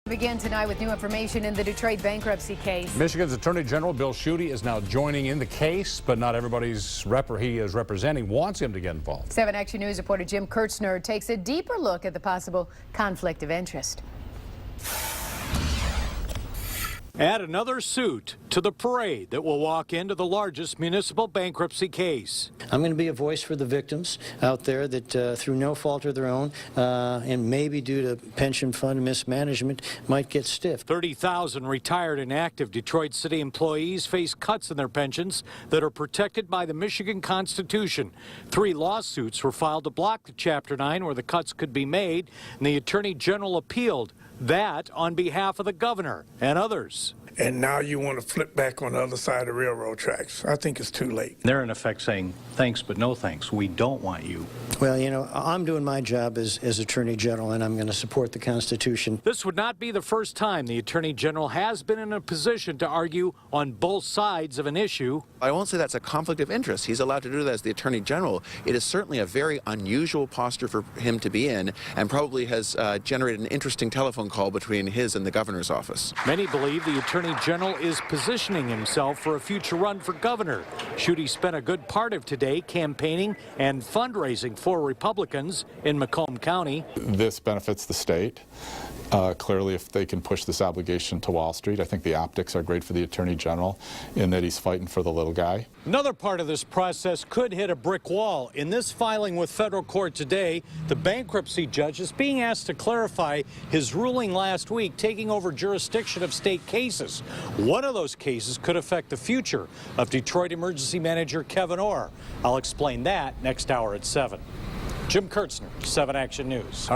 Begin tonight with new information in the Detroit bankruptcy case. Michigan's Attorney General Bill Schuette is now joining in the case, but not everybody's he is representing wants him to get involved. 7 Action News reporter Jim Kurtzner takes a deeper look at the possible conflict of interest. Add another suit to the parade that will walk into the largest municipal bankruptcy case. I'm going to be a voice for the victims out there that through no fault of their own and maybe due to pension fund mismanagement might get stiff. 30,000 retired and active Detroit City employees face cuts in their pensions that are protected by the Michigan Constitution. 3 lawsuits were filed to block the Chapter 9 where the cuts could be made, and the Attorney General appealed that on behalf of the governor and others. And now you want to flip back on the other side of the railroad tracks. I think it's too late. They're in effect saying, thanks but no thanks. We don't want you. Well, you know, I'm doing my job as Attorney General, and I'm going to support the Constitution. This would not be the first time the Attorney General has been in a position to argue on both sides of an issue. I won't say that's a conflict of interest. He's allowed to do that as the Attorney General. It is certainly a very unusual posture for him to be in, and probably has generated an interesting telephone call between his and the governor's office. Many believe the Attorney General is positioning himself for a future run for governor. Schuette spent a good part of today campaigning and fundraising for Republicans in Macomb County. This benefits the state. Clearly, if they can push this obligation to Wall Street, I think the optics are great for the Attorney General in that he's fighting for the little guy. Another part of this process could hit a brick wall. In this filing with federal court today, the bankruptcy judge is being asked to clarify his ruling last week taking over jurisdiction of state cases. One of those cases could affect the future of Detroit Emergency Manager Kevin Orr. I'll explain that next hour at 7. Jim Kurtzner, 7 Action News.